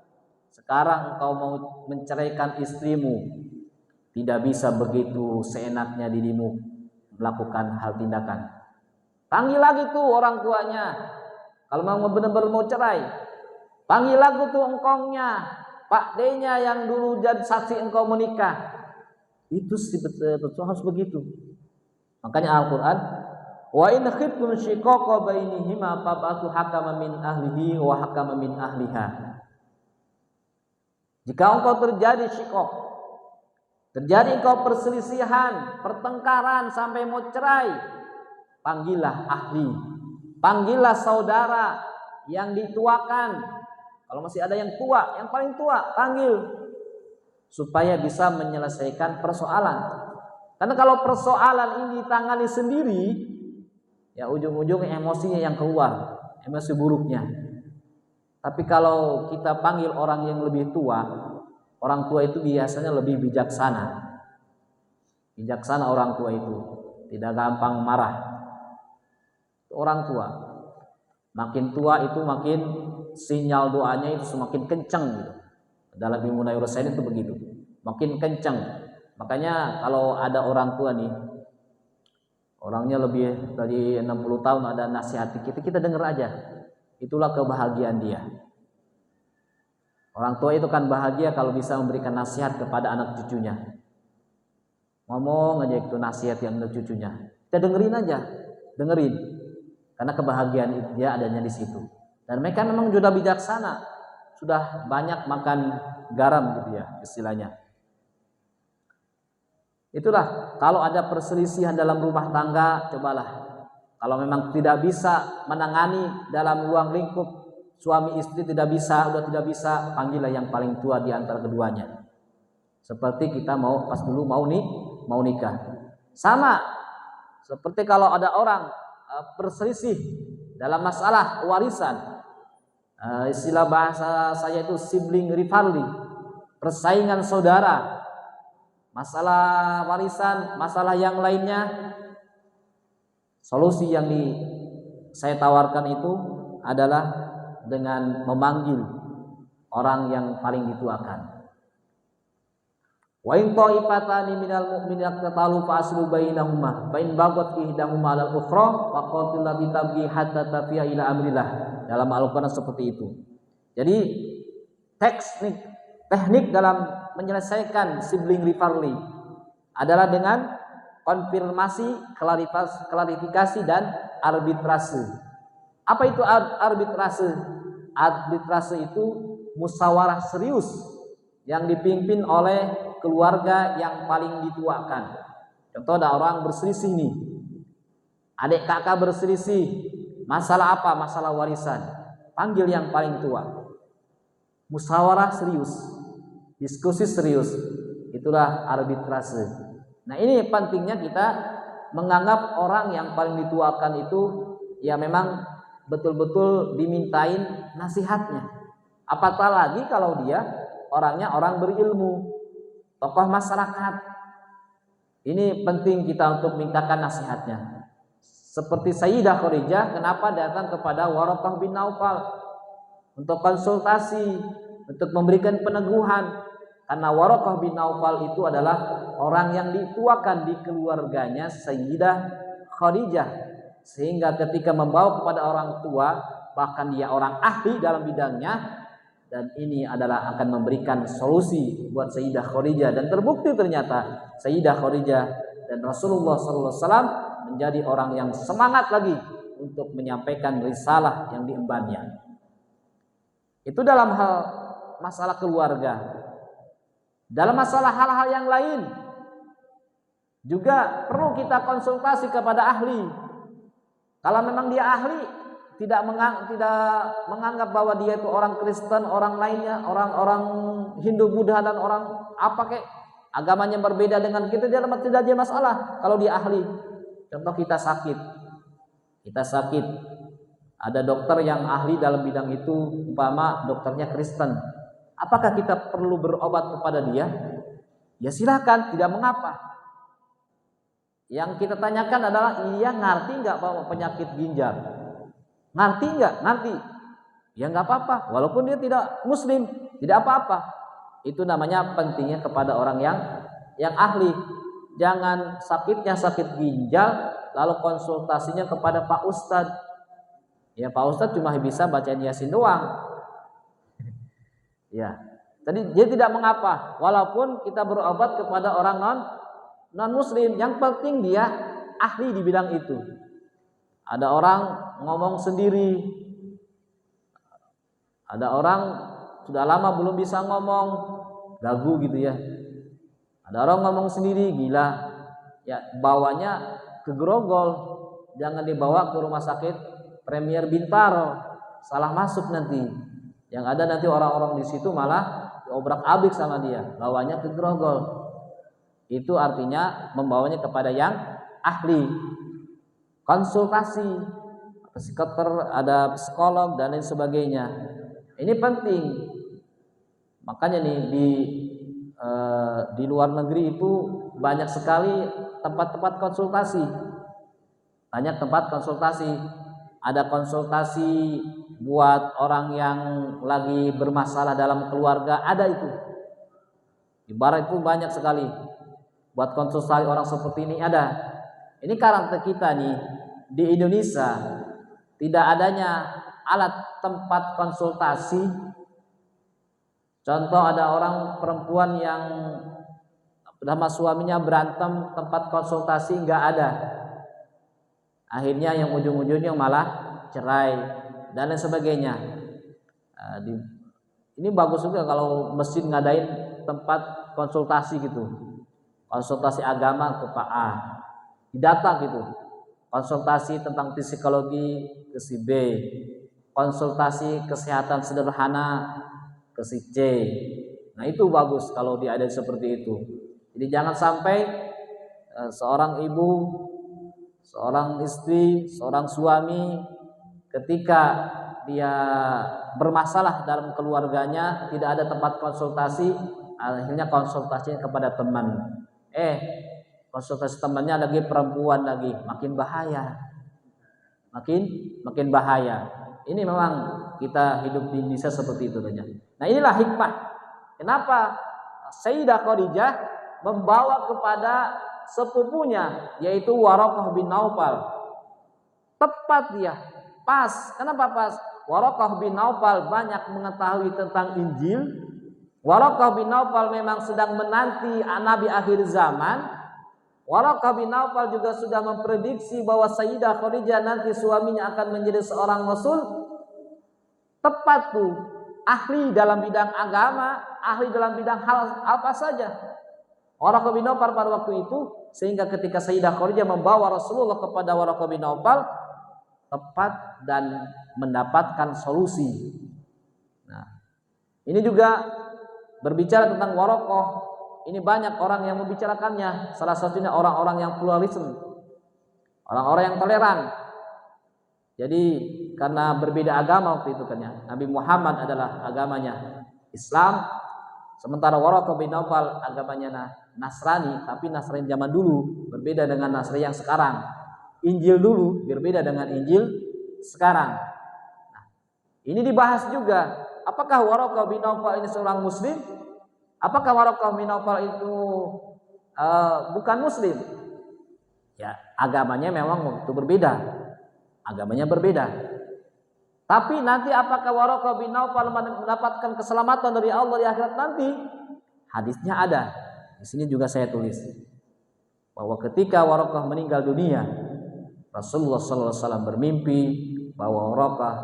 Sekarang engkau mau menceraikan istrimu, tidak bisa begitu seenaknya dirimu melakukan hal tindakan. Panggil lagi tuh orang tuanya. Kalau mau benar-benar mau cerai, panggil lagi tuh engkongnya, Pak D-nya yang dulu jadi saksi engkau menikah. Itu betul harus begitu. Makanya Al-Quran, wa in khiftum shiqaqa bainihima fab'athu hakaman min ahlihi wa hakaman min ahliha. Jika engkau terjadi shiqaq, terjadi engkau perselisihan, pertengkaran sampai mau cerai, panggillah ahli, panggillah saudara yang dituakan. Kalau masih ada yang tua, yang paling tua, panggil supaya bisa menyelesaikan persoalan. Karena kalau persoalan ini ditangani sendiri, ya ujung-ujungnya emosinya yang keluar, emosi buruknya. Tapi kalau kita panggil orang yang lebih tua, orang tua itu biasanya lebih bijaksana. Bijaksana orang tua itu, tidak gampang marah. Orang tua, makin tua itu makin sinyal doanya itu semakin kencang gitu. Dalam ilmu neuroscience itu begitu, makin kencang. Makanya kalau ada orang tua nih, orangnya lebih dari 60 tahun ada nasihat kita dengar aja. Itulah kebahagiaan dia. Orang tua itu kan bahagia kalau bisa memberikan nasihat kepada anak cucunya. Ngomong aja itu nasihat yang anak cucunya. Kita dengerin aja, dengerin. Karena kebahagiaan dia adanya di situ. Dan mereka memang sudah bijaksana, sudah banyak makan garam gitu ya istilahnya. Itulah kalau ada perselisihan dalam rumah tangga, cobalah. Kalau memang tidak bisa menangani dalam ruang lingkup suami istri tidak bisa, udah tidak bisa, panggillah yang paling tua di antara keduanya. Seperti kita mau pas dulu mau nikah. Sama seperti kalau ada orang berselisih dalam masalah warisan. Istilah bahasa saya itu sibling rivalry, persaingan saudara. Masalah warisan, masalah yang lainnya, solusi yang saya tawarkan itu adalah dengan memanggil orang yang paling dituakan. Wa in ta'ifatani minal mu'minina qatalu fa aslu bainahuma fa in bagat ihdahuma 'alal ukhra fa qatil lati tabghi hatta tafiya ila amrillah. Dalam Al-Qur'an seperti itu. Jadi teknik dalam menyelesaikan sibling rivalry adalah dengan konfirmasi, klarifikasi dan arbitrase. Apa itu arbitrase? Arbitrase itu musyawarah serius yang dipimpin oleh keluarga yang paling dituakan. Contoh ada orang berselisih nih, adik kakak berselisih, masalah apa? Masalah warisan. Panggil yang paling tua. Musyawarah serius, diskusi serius, itulah arbitrase. Nah ini pentingnya kita menganggap orang yang paling dituakan itu ya memang betul-betul dimintain nasihatnya. Apatah lagi kalau dia orangnya orang berilmu, tokoh masyarakat. Ini penting kita untuk mintakan nasihatnya. Seperti Sayyidah Khadijah, kenapa datang kepada Waraqah bin Naufal untuk konsultasi, untuk memberikan peneguhan. Karena Waraqah bin Naufal itu adalah orang yang dituakan di keluarganya Sayyidah Khadijah, sehingga ketika membawa kepada orang tua, bahkan dia orang ahli dalam bidangnya, dan ini adalah akan memberikan solusi buat Sayyidah Khadijah. Dan terbukti ternyata Sayyidah Khadijah dan Rasulullah SAW menjadi orang yang semangat lagi untuk menyampaikan risalah yang diembannya. Itu dalam hal masalah keluarga. Dalam masalah hal-hal yang lain juga perlu kita konsultasi kepada ahli. Kalau memang dia ahli, tidak menganggap bahwa dia itu orang Kristen, orang lainnya, orang Hindu, Buddha dan orang apa kek agamanya berbeda dengan kita, dia tidak ada masalah kalau dia ahli. Contoh kita sakit, ada dokter yang ahli dalam bidang itu, umpama dokternya Kristen. Apakah kita perlu berobat kepada dia? Ya silakan, tidak mengapa. Yang kita tanyakan adalah, ia ngerti nggak bahwa penyakit ginjal? Ngerti nggak? Ngerti. Ya nggak apa-apa. Walaupun dia tidak Muslim, tidak apa-apa. Itu namanya pentingnya kepada orang yang yang ahli. Jangan sakitnya sakit ginjal lalu konsultasinya kepada Pak Ustadz. Ya Pak Ustadz cuma bisa bacain Yasin doang. Ya. Jadi dia tidak mengapa walaupun kita berobat kepada orang non muslim, yang penting dia ahli di bidang itu. Ada orang ngomong sendiri, ada orang sudah lama belum bisa ngomong, gagu gitu ya. Ada orang ngomong sendiri, gila, ya bawanya ke Grogol, jangan dibawa ke rumah sakit Premier Bintaro, salah masuk nanti. Yang ada nanti orang-orang di situ malah diobrak-abrik sama dia, bawanya ke Grogol. Itu artinya membawanya kepada yang ahli. Konsultasi, psikiater, ada psikolog dan lain sebagainya. Ini penting. Makanya nih di luar negeri itu banyak sekali tempat-tempat konsultasi. Banyak tempat konsultasi. Ada konsultasi buat orang yang lagi bermasalah dalam keluarga, ada itu. Di barat itu banyak sekali. Buat konsultasi orang seperti ini ada. Ini karakter kita nih di Indonesia, tidak adanya alat tempat konsultasi. Contoh, ada orang perempuan yang sama suaminya berantem, tempat konsultasi nggak ada. Akhirnya yang ujung-ujungnya malah cerai dan lain sebagainya. Ini bagus juga kalau masjid ngadain tempat konsultasi gitu, konsultasi agama ke Pak A, didata gitu, konsultasi tentang psikologi ke si B, konsultasi kesehatan sederhana ke si C. Nah itu bagus kalau diadain seperti itu. Jadi jangan sampai seorang ibu, seorang istri, seorang suami ketika dia bermasalah dalam keluarganya tidak ada tempat konsultasi, akhirnya konsultasinya kepada teman. Konsultasi temannya lagi perempuan lagi, makin bahaya. Makin bahaya. Ini memang kita hidup di Indonesia seperti itu saja. Nah, inilah hikmah. Kenapa Sayyidah Khadijah membawa kepada sepupunya yaitu Waraqah bin Naufal. Tepat dia, pas. Kenapa pas? Waraqah bin Naufal banyak mengetahui tentang Injil. Waraqah bin Naufal memang sedang menanti Nabi akhir zaman. Waraqah bin Naufal juga sudah memprediksi bahwa Sayyidah Khadijah nanti suaminya akan menjadi seorang rasul. Tepat tuh, ahli dalam bidang agama, ahli dalam bidang hal apa saja. Waraqah bin Naufal pada waktu itu, sehingga ketika Sayyidah Khadijah membawa Rasulullah kepada Waraqah bin Naufal, tepat dan mendapatkan solusi. Nah, ini juga berbicara tentang Waraqah. Ini banyak orang yang membicarakannya. Salah satunya orang-orang yang pluralisme, orang-orang yang toleran. Jadi karena berbeda agama waktu itu kan ya, Nabi Muhammad adalah agamanya Islam, sementara Waraqah bin Naufal agamanya Nasrani, tapi Nasrani zaman dulu berbeda dengan Nasrani yang sekarang. Injil dulu berbeda dengan Injil sekarang. Nah, ini dibahas juga. Apakah Waraqah bin Naufal ini seorang muslim? Apakah Waraqah bin Naufal itu bukan muslim? Ya, agamanya memang waktu berbeda. Agamanya berbeda. Tapi nanti apakah Waraqah bin Naufal mendapatkan keselamatan dari Allah di akhirat nanti? Hadisnya ada. Di sini juga saya tulis bahwa ketika Waraqah meninggal dunia, Rasulullah SAW bermimpi bahwa Waraqah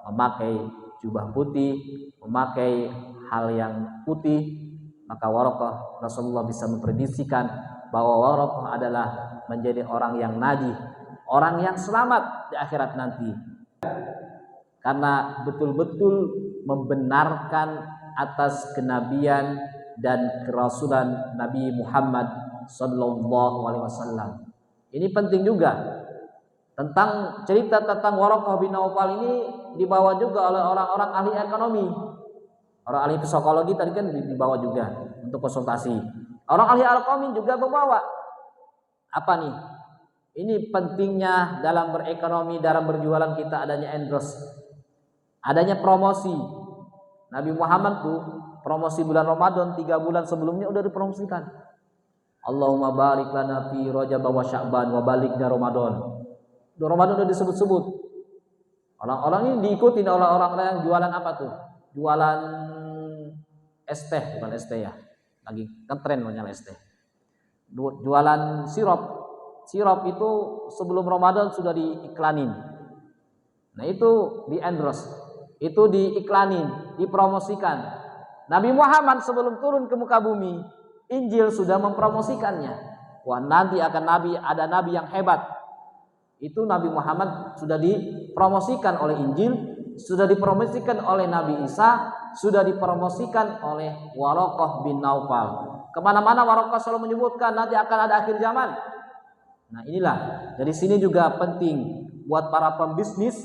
memakai jubah putih, memakai hal yang putih. Maka Waraqah, Rasulullah bisa memprediksikan bahwa Waraqah adalah menjadi orang yang najih, orang yang selamat di akhirat nanti. Karena betul-betul membenarkan atas kenabian dan kerasulan Nabi Muhammad SAW. Ini penting juga. Tentang cerita tentang Waraqah bin Naufal ini dibawa juga oleh orang-orang ahli ekonomi. Orang ahli psikologi tadi kan dibawa juga untuk konsultasi. Orang ahli ekonomi juga membawa. Apa nih? Ini pentingnya dalam berekonomi, dalam berjualan kita adanya endorse. Adanya promosi. Nabi Muhammad tuh promosi bulan Ramadan 3 bulan sebelumnya udah dipromosikan. Allahumma barik lana fi Rajab wa Sya'ban wa balighna Ramadan. Ramadan udah disebut-sebut. Orang-orang ini diikuti oleh orang-orang yang jualan apa tuh? Jualan es teh, bukan es teh ya. Lagi kan tren namanya es teh. Jualan sirup. Sirup itu sebelum Ramadan sudah diiklanin. Nah, itu di endorse. Itu diiklanin, dipromosikan. Nabi Muhammad sebelum turun ke muka bumi, Injil sudah mempromosikannya. Wah, nanti akan ada nabi yang hebat. Itu Nabi Muhammad sudah dipromosikan oleh Injil, sudah dipromosikan oleh Nabi Isa, sudah dipromosikan oleh Waraqah bin Naufal. Kemana-mana Waraqah selalu menyebutkan nanti akan ada akhir zaman. Nah, inilah dari sini juga penting buat para pembisnis,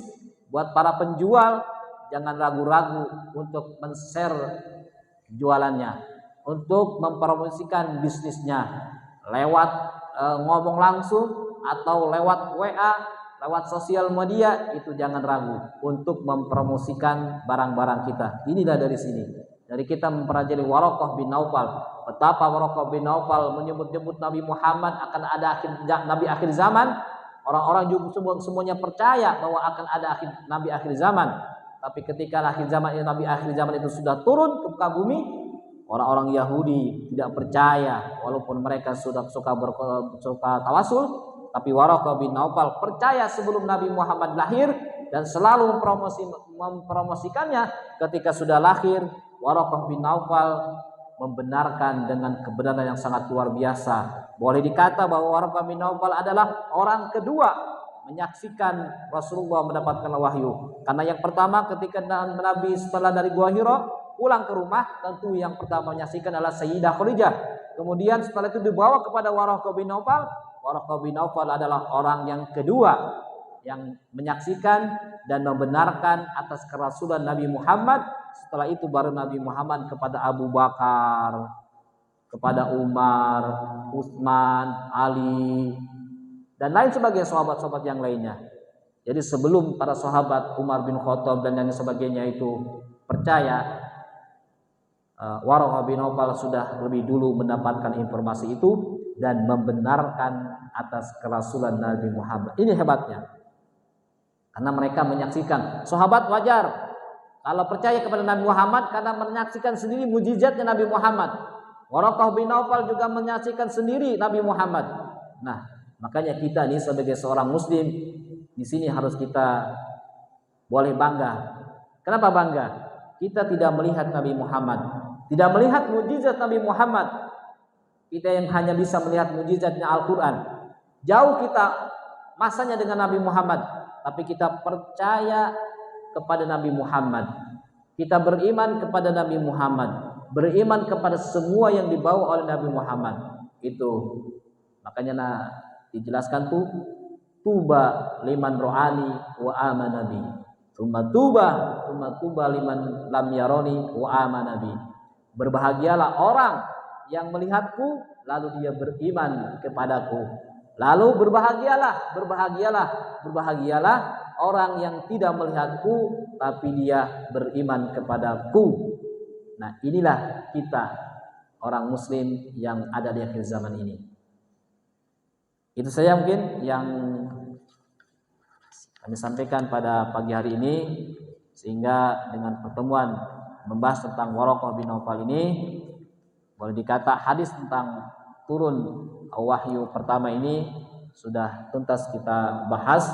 buat para penjual, jangan ragu-ragu untuk men-share jualannya, untuk mempromosikan bisnisnya lewat ngomong langsung atau lewat WA, lewat sosial media. Itu jangan ragu untuk mempromosikan barang-barang kita. Inilah dari sini, dari kita mempelajari Waraqah bin Naufal, betapa Waraqah bin Naufal menyebut-nyebut Nabi Muhammad akan ada nabi akhir zaman. Orang-orang juga semuanya percaya bahwa akan ada nabi akhir zaman. Tapi ketika nabi akhir zaman itu sudah turun ke muka bumi, orang-orang Yahudi tidak percaya, walaupun mereka sudah suka tawasul. Tapi Waraqah bin Naufal percaya sebelum Nabi Muhammad lahir dan selalu mempromosikannya. Ketika sudah lahir, Waraqah bin Naufal membenarkan dengan kebenaran yang sangat luar biasa. Boleh dikata bahwa Waraqah bin Naufal adalah orang kedua menyaksikan Rasulullah mendapatkan wahyu. Karena yang pertama ketika Nabi setelah dari Gua Hira pulang ke rumah, tentu yang pertama menyaksikan adalah Sayyidah Khadijah. Kemudian setelah itu dibawa kepada Waraqah bin Naufal. Waraqah bin Naufal adalah orang yang kedua yang menyaksikan dan membenarkan atas kerasulan Nabi Muhammad. Setelah itu baru Nabi Muhammad kepada Abu Bakar, kepada Umar, Utsman, Ali, dan lain sebagainya sahabat-sahabat yang lainnya. Jadi sebelum para sahabat Umar bin Khattab dan yang sebagainya itu percaya, Waraqah bin Naufal sudah lebih dulu mendapatkan informasi itu dan membenarkan atas kerasulan Nabi Muhammad. Ini hebatnya. Karena mereka menyaksikan. Sahabat wajar kalau percaya kepada Nabi Muhammad karena menyaksikan sendiri mujizatnya Nabi Muhammad. Waraqah bin Naufal juga menyaksikan sendiri Nabi Muhammad. Nah, makanya kita ini sebagai seorang muslim di sini harus kita boleh bangga. Kenapa bangga? Kita tidak melihat Nabi Muhammad, tidak melihat mujizat Nabi Muhammad. Kita yang hanya bisa melihat mujizatnya Al-Quran. Jauh kita masanya dengan Nabi Muhammad, tapi kita percaya kepada Nabi Muhammad. Kita beriman kepada Nabi Muhammad, beriman kepada semua yang dibawa oleh Nabi Muhammad. Itu makanya dijelaskan tuh, tuba liman ro'ani wa amanabi, summa tuba liman lam yaroni wa amanabi. Berbahagialah orang yang melihatku lalu dia beriman kepadaku. Lalu berbahagialah orang yang tidak melihatku tapi dia beriman kepadaku. Nah, inilah kita orang muslim yang ada di akhir zaman ini. Itu saja mungkin yang kami sampaikan pada pagi hari ini, sehingga dengan pertemuan membahas tentang Waraqah bin Naufal ini, boleh dikata hadis tentang turun wahyu pertama ini sudah tuntas kita bahas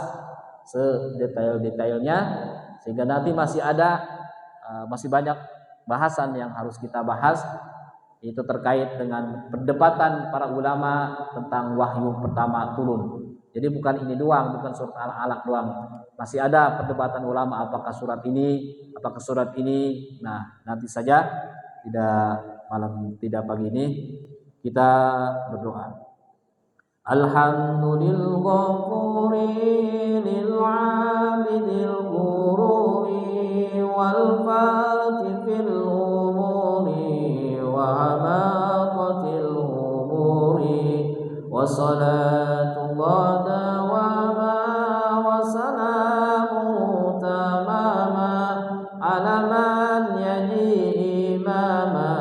sedetail-detailnya, sehingga nanti masih banyak bahasan yang harus kita bahas. Itu terkait dengan perdebatan para ulama tentang wahyu pertama turun. Jadi bukan ini doang, bukan surat Al-Alaq doang. Masih ada perdebatan ulama apakah surat ini, apakah surat ini. Nah, nanti saja, tidak pagi ini kita berdoa. Alhamdulillahirabbil ghururi wal fatihil umuri wa hamaqatil umuri wa salatu qada wa ma wa salamu tamama ala man yaji imama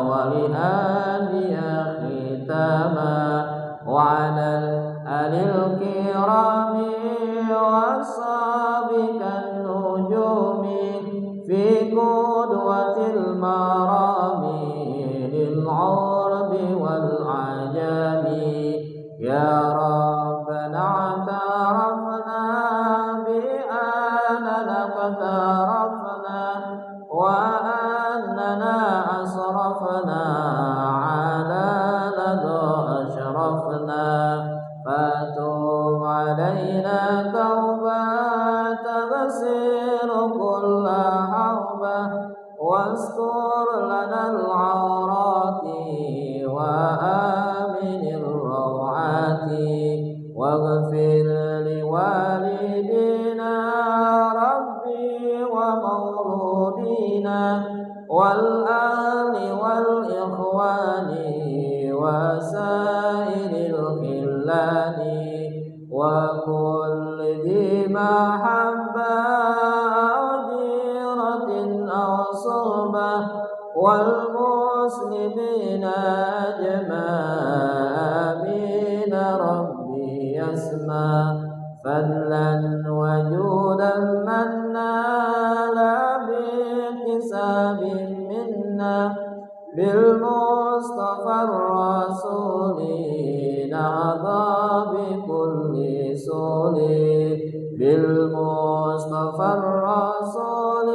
wa li ali akhitama أشرفنا على لدى أشرفنا فتوب علينا توبة تغسل كل حوبة واستر لنا العورات وآمن الروعات واغفر لوالدينا ربي ومولودينا والأهل والإخوان وسائر الخلان وكل ذي محبة أو جيرة أو صحبة والمسلمين أجمعين ربي يسمع فضلا وجودا منا لا باكتساب منا بالمصطفى الرسول نهضى بكل سول بالمصطفى الرسول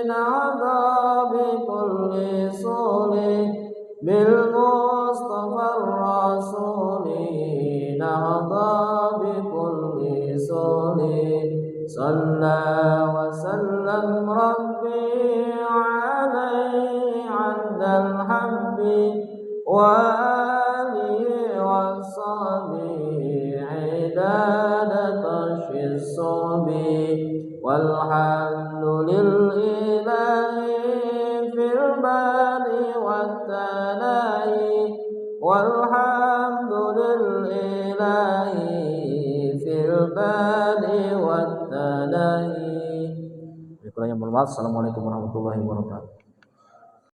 نهضى بكل سول بالمصطفى الرسول نهضى بكل سول صلى وسلم ربي عليه عند الحب وآله وصحبه عداد طش الصحب والحمد لله في البال والثناء والحمد لله في البال والثناء. Assalamualaikum warahmatullahi wabarakatuh.